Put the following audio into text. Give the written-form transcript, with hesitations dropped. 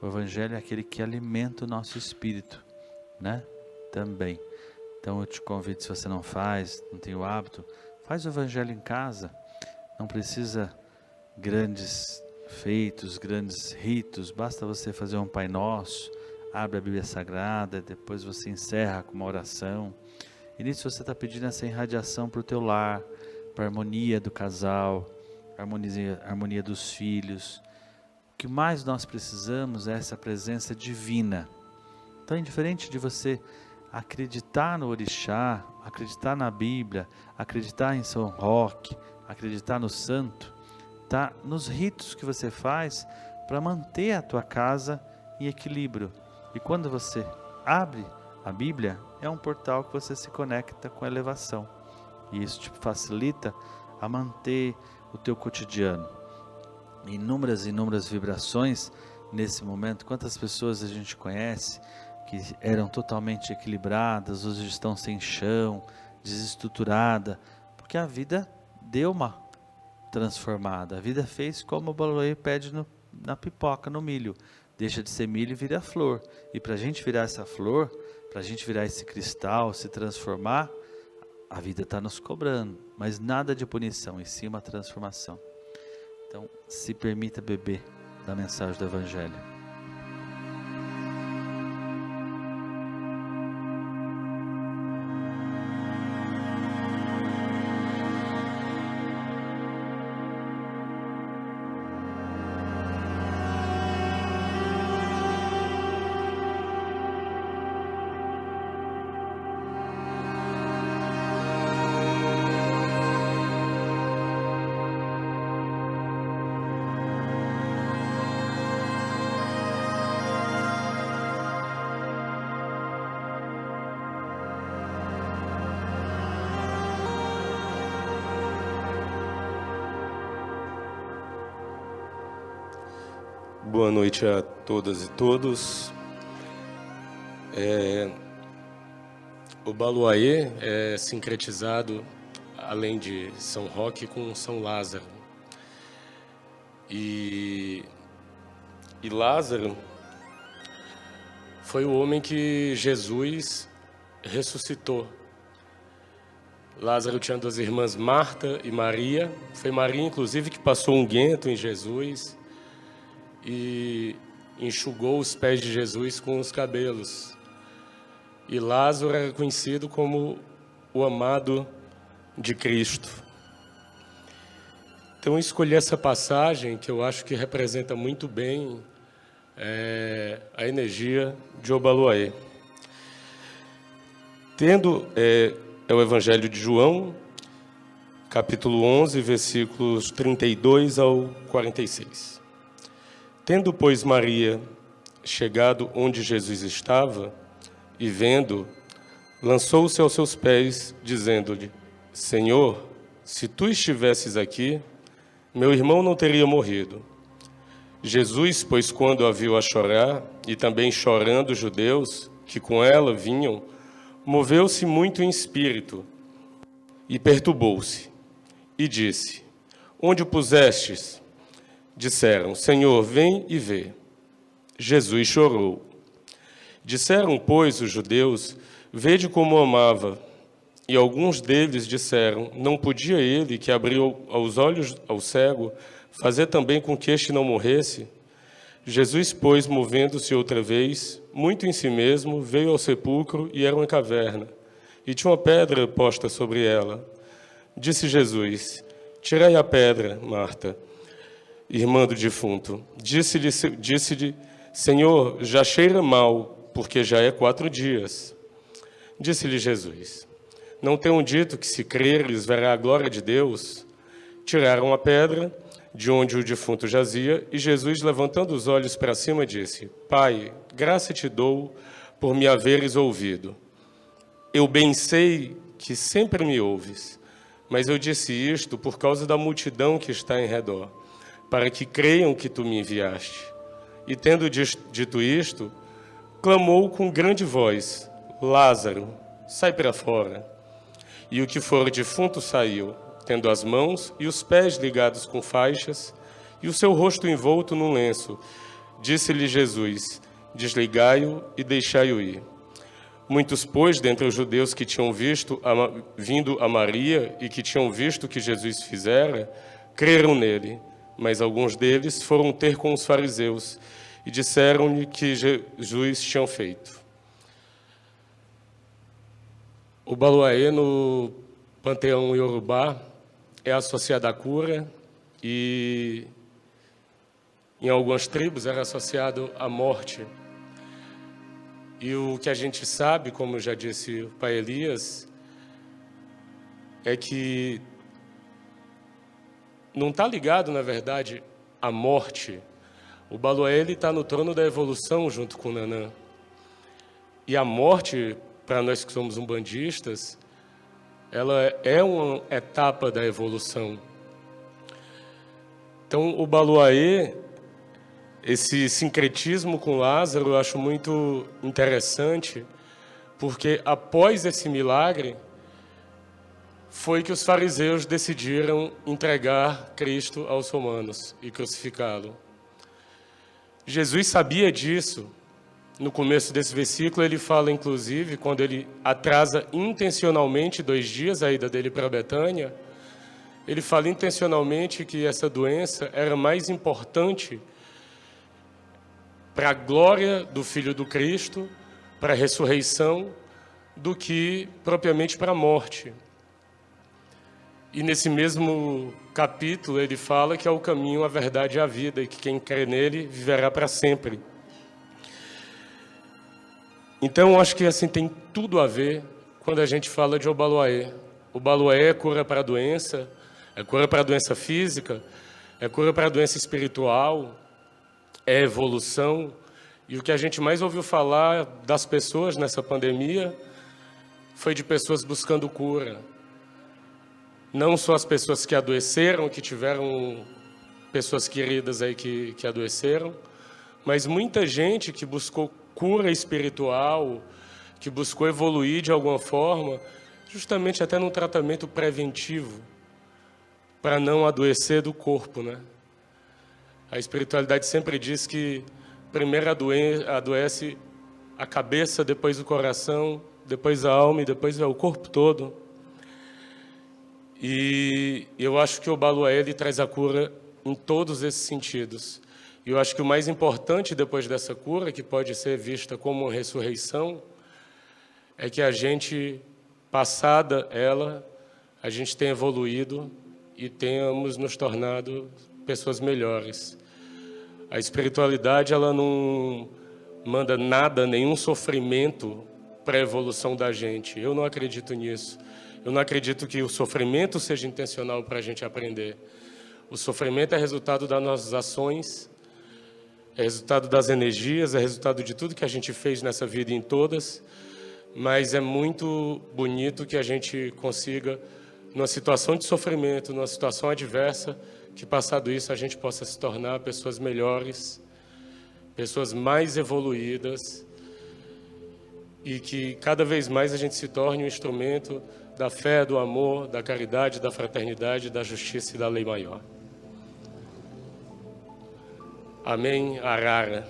O Evangelho é aquele que alimenta o nosso espírito, né? Também. Então eu te convido, se você não faz, não tem o hábito, faz o Evangelho em casa. Não precisa grandes feitos, grandes ritos, basta você fazer um Pai Nosso, abre a Bíblia Sagrada, depois você encerra com uma oração. E nisso você está pedindo essa irradiação para o teu lar, para a harmonia do casal, harmonia dos filhos. O que mais nós precisamos é essa presença divina. Então, indiferente de você acreditar no orixá, acreditar na Bíblia, acreditar em São Roque, acreditar no santo, tá nos ritos que você faz para manter a tua casa em equilíbrio. E quando você abre a Bíblia, é um portal que você se conecta com a elevação. E isso te facilita a manter o teu cotidiano. Inúmeras vibrações nesse momento. Quantas pessoas a gente conhece que eram totalmente equilibradas, hoje estão sem chão, desestruturada, porque a vida deu uma transformada. A vida fez como o baloeiro pede na pipoca, no milho. Deixa de ser milho e vira flor. E para a gente virar essa flor, para a gente virar esse cristal, se transformar, a vida está nos cobrando. Mas nada de punição, e sim uma transformação. Então, se permita beber da mensagem do Evangelho. Boa noite a todas e todos. O Baloaê é sincretizado, além de São Roque, com São Lázaro. E Lázaro foi o homem que Jesus ressuscitou. Lázaro tinha duas irmãs, Marta e Maria. Foi Maria, inclusive, que passou unguento em Jesus e enxugou os pés de Jesus com os cabelos. E Lázaro era conhecido como o amado de Cristo. Então eu escolhi essa passagem que eu acho que representa muito bem a energia de Obaloaê. É o Evangelho de João, capítulo 11, versículos 32 ao 46. Tendo, pois, Maria chegado onde Jesus estava, e vendo, lançou-se aos seus pés, dizendo-lhe: Senhor, se tu estivesses aqui, meu irmão não teria morrido. Jesus, pois, quando a viu a chorar, e também chorando os judeus que com ela vinham, moveu-se muito em espírito e perturbou-se, e disse: Onde o pusestes? Disseram: Senhor, vem e vê. Jesus chorou. Disseram, pois, os judeus: Vede como amava. E alguns deles disseram: Não podia ele, que abriu os olhos ao cego, fazer também com que este não morresse? Jesus, pois, movendo-se outra vez, muito em si mesmo, veio ao sepulcro, e era uma caverna, e tinha uma pedra posta sobre ela. Disse Jesus: Tirai a pedra, Marta, irmã do defunto. Disse-lhe, Senhor, já cheira mal, porque já é 4 dias. Disse-lhe Jesus: Não tenham dito que, se creres, verá a glória de Deus? Tiraram a pedra de onde o defunto jazia, e Jesus, levantando os olhos para cima, disse: Pai, graça te dou por me haveres ouvido. Eu bem sei que sempre me ouves, mas eu disse isto por causa da multidão que está em redor, para que creiam que tu me enviaste. E tendo dito isto, clamou com grande voz: Lázaro, sai para fora. E o que fora defunto saiu, tendo as mãos e os pés ligados com faixas, e o seu rosto envolto num lenço. Disse-lhe Jesus: desligai-o e deixai-o ir. Muitos, pois, dentre os judeus que tinham vindo a Maria e que tinham visto o que Jesus fizera, creram nele, mas alguns deles foram ter com os fariseus e disseram-lhe que Jesus tinha feito. O Baluaê, no panteão iorubá, é associado à cura e, em algumas tribos, era associado à morte. E o que a gente sabe, como já disse o pai Elias, é que não está ligado, na verdade, à morte. O Baluaê está no trono da evolução junto com Nanã. E a morte, para nós que somos umbandistas, ela é uma etapa da evolução. Então, o Baluaê, esse sincretismo com Lázaro, eu acho muito interessante, porque após esse milagre, foi que os fariseus decidiram entregar Cristo aos romanos e crucificá-lo. Jesus sabia disso. No começo desse versículo, ele fala, inclusive, quando ele atrasa intencionalmente 2 dias a ida dele para Betânia, ele fala intencionalmente que essa doença era mais importante para a glória do Filho do Cristo, para a ressurreição, do que propriamente para a morte. E nesse mesmo capítulo ele fala que é o caminho, a verdade e a vida, e que quem crê nele viverá para sempre. Então, eu acho que assim tem tudo a ver quando a gente fala de Obaloaê. Obaloaê é cura para a doença, é cura para a doença física, é cura para a doença espiritual, é evolução. E o que a gente mais ouviu falar das pessoas nessa pandemia foi de pessoas buscando cura. Não só as pessoas que adoeceram, que tiveram pessoas queridas aí que adoeceram, mas muita gente que buscou cura espiritual, que buscou evoluir de alguma forma, justamente até num tratamento preventivo, para não adoecer do corpo, né? A espiritualidade sempre diz que primeiro adoece a cabeça, depois o coração, depois a alma e depois o corpo todo. E eu acho que o Baluaê ele traz a cura em todos esses sentidos. E eu acho que o mais importante depois dessa cura, que pode ser vista como uma ressurreição, é que a gente, passada ela, a gente tenha evoluído e tenhamos nos tornado pessoas melhores. A espiritualidade, ela não manda nada, nenhum sofrimento para a evolução da gente. Eu não acredito nisso. Eu não acredito que o sofrimento seja intencional para a gente aprender. O sofrimento é resultado das nossas ações, é resultado das energias, é resultado de tudo que a gente fez nessa vida e em todas, mas é muito bonito que a gente consiga, numa situação de sofrimento, numa situação adversa, que passado isso a gente possa se tornar pessoas melhores, pessoas mais evoluídas, e que cada vez mais a gente se torne um instrumento da fé, do amor, da caridade, da fraternidade, da justiça e da lei maior. Amém, Arara.